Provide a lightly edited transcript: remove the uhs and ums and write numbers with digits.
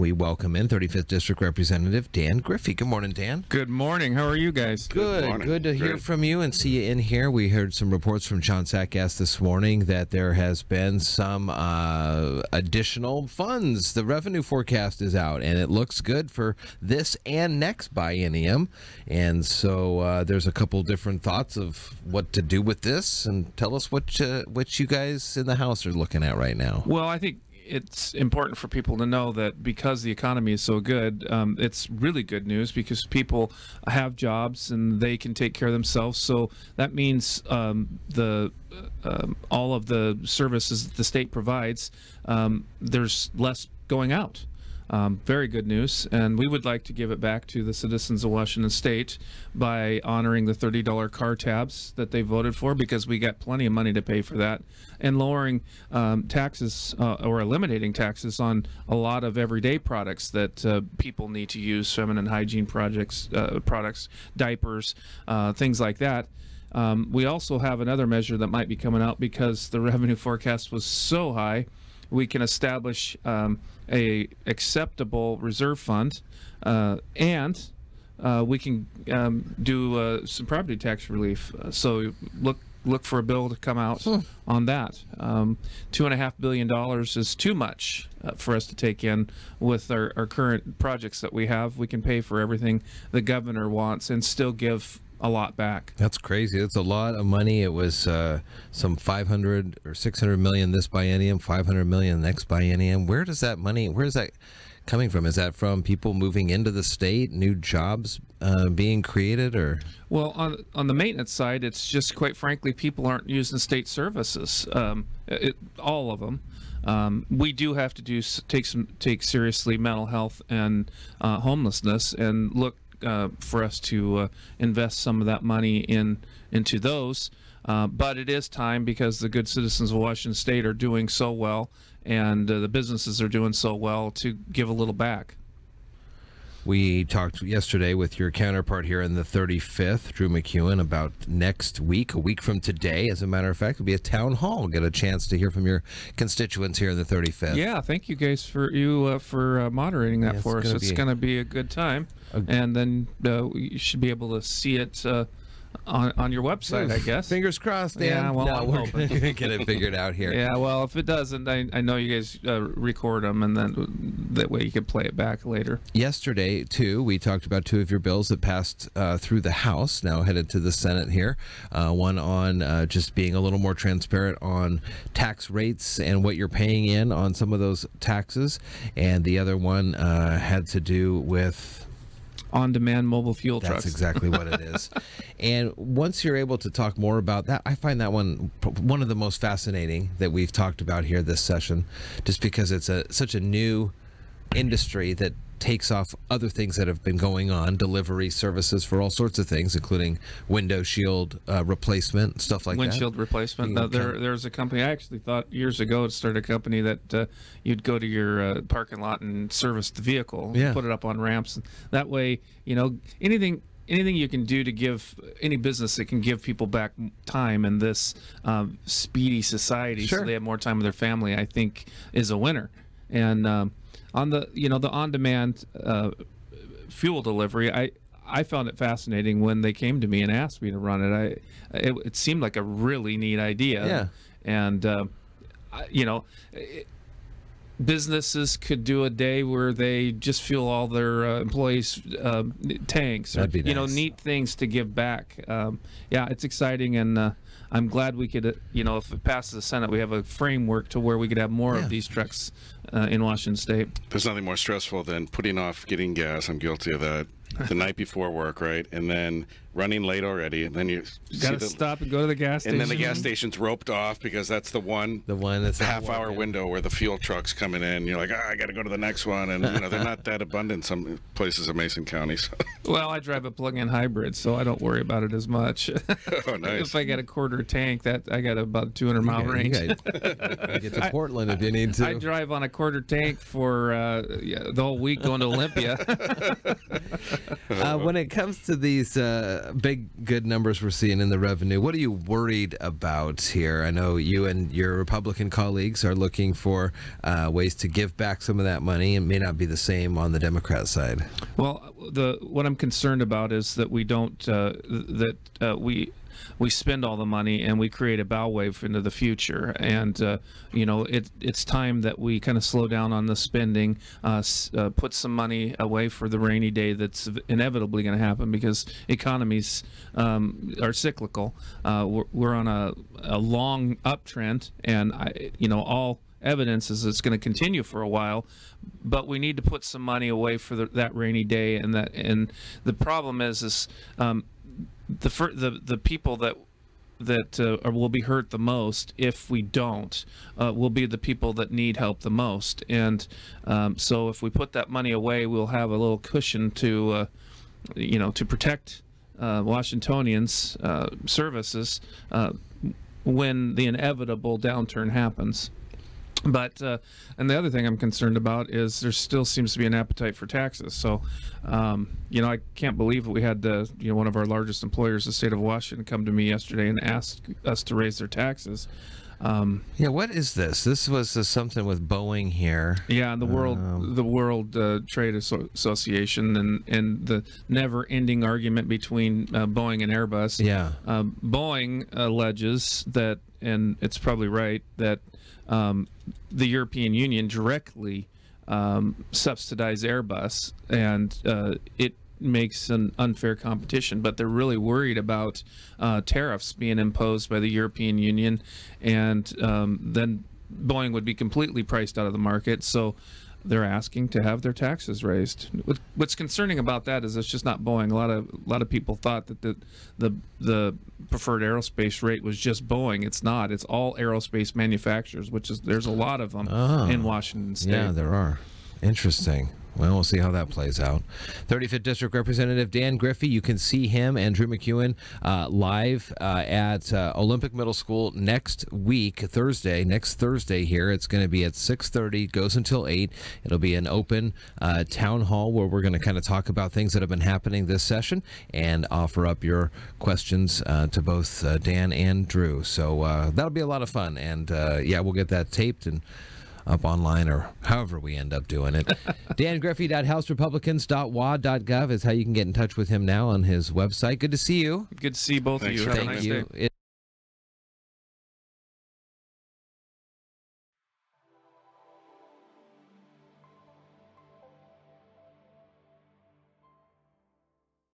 We welcome in 35th District Representative Dan Griffey. Good morning, Dan. Good morning. How are you guys? Good. Good to hear from you and see you in here. We heard some reports from John Sackgass this morning that there has been some additional funds. The revenue forecast is out, and it looks good for this and next biennium. And so there's a couple different thoughts of what to do with this. And tell us what you guys in the House are looking at right now. Well, I think it's important for people to know that because the economy is so good, it's really good news because people have jobs and they can take care of themselves. So that means all of the services that the state provides, there's less going out. Very good news, and we would like to give it back to the citizens of Washington State by honoring the $30 car tabs that they voted for, because we got plenty of money to pay for that, and lowering taxes or eliminating taxes on a lot of everyday products that people need to use, feminine hygiene products, diapers, things like that. We also have another measure that might be coming out because the revenue forecast was so high. We can establish a acceptable reserve fund, and we can do some property tax relief. So look for a bill to come out on that. $2.5 billion is too much for us to take in with our current projects that we have. We can pay for everything the governor wants and still give a lot back. That's crazy. That's a lot of money. It was some 500 or 600 million this biennium, 500 million next biennium. Where is that coming from? Is that from people moving into the state, new jobs being created, or? Well, on the maintenance side, it's just, quite frankly, people aren't using state services. All of them. We do have to take seriously mental health and homelessness, and look for us to invest some of that money into those. But it is time, because the good citizens of Washington State are doing so well, and the businesses are doing so well, to give a little back. We talked yesterday with your counterpart here in the 35th, Drew MacEwen, about next week, a week from today, as a matter of fact, it'll be a town hall. Get a chance to hear from your constituents here in the 35th. Yeah, thank you guys for moderating that for us. It's going to be a good time, and then you should be able to see it on your website, I guess. Fingers crossed, Dan. Yeah, well, no, we're going to get it figured out here. Yeah, well, if it doesn't, I know you guys record them, and then that way you can play it back later. Yesterday, too, we talked about two of your bills that passed through the House, now headed to the Senate here. One on just being a little more transparent on tax rates and what you're paying in on some of those taxes, and the other one had to do with on-demand mobile fuel trucks. That's exactly what it is. And once you're able to talk more about that, I find that one of the most fascinating that we've talked about here this session, just because it's such a new industry that takes off other things that have been going on, delivery services for all sorts of things, including window shield replacement, stuff like windshield replacement. There's a company, I actually thought years ago to start a company that you'd go to your parking lot and service the vehicle, put it up on ramps. That way, anything you can do to give any business that can give people back time in this speedy society, so they have more time with their family, I think is a winner. And on the the on-demand fuel delivery, I found it fascinating when they came to me and asked me to run it. It seemed like a really neat idea. Yeah. And businesses could do a day where they just fuel all their employees' tanks. That'd be nice. Neat things to give back. Yeah, it's exciting, and I'm glad we could, if it passes the Senate, we have a framework to where we could have more of these trucks in Washington State. There's nothing more stressful than putting off getting gas. I'm guilty of that. The night before work, right? And then running late already, and then you got to stop and go to the gas station. And then the gas station's roped off because that's the one that's half-hour window where the fuel truck's coming in. You're like, I got to go to the next one, and they're not that abundant some places in Mason County. So. Well, I drive a plug-in hybrid, so I don't worry about it as much. Oh, nice. If I got a quarter tank, I got about a 200-mile range. You get to Portland if you need to. I drive on a quarter tank for the whole week going to Olympia. When it comes to these big good numbers we're seeing in the revenue. What are you worried about here? I know you and your Republican colleagues are looking for ways to give back some of that money. It may not be the same on the Democrat side. Well, what I'm concerned about is that we don't we spend all the money and we create a bow wave into the future. And it's time that we kind of slow down on the spending, put some money away for the rainy day that's inevitably going to happen, because economies are cyclical. We're on a long uptrend, and all evidence is it's going to continue for a while, but we need to put some money away for that rainy day. And the problem is the people that will be hurt the most if we don't will be the people that need help the most. And so if we put that money away, we'll have a little cushion to protect Washingtonians' services when the inevitable downturn happens. But and the other thing I'm concerned about is there still seems to be an appetite for taxes. So, I can't believe that we had one of our largest employers, the state of Washington, come to me yesterday and ask us to raise their taxes. What is this? This was something with Boeing here. Yeah, the World Trade Association and the never-ending argument between Boeing and Airbus. Yeah, Boeing alleges that, and it's probably right, that the European Union directly subsidized Airbus, and it makes an unfair competition. But they're really worried about tariffs being imposed by the European Union, and then Boeing would be completely priced out of the market. So they're asking to have their taxes raised. What's concerning about that is it's just not Boeing. A lot of people thought that the preferred aerospace rate was just Boeing. It's not. It's all aerospace manufacturers, there's a lot of them in Washington State. Yeah, there are. Interesting. Well, we'll see how that plays out. 35th District Representative Dan Griffey, you can see him and Drew MacEwen live at Olympic Middle School next Thursday here. It's going to be at 6:30, goes until 8. It'll be an open town hall where we're going to kind of talk about things that have been happening this session and offer up your questions to both Dan and Drew. So that'll be a lot of fun. And, we'll get that taped and up online, or however we end up doing it. DanGriffey.HouseRepublicans.wa.gov is how you can get in touch with him now on his website. Good to see you. Good to see both of you. Thank you.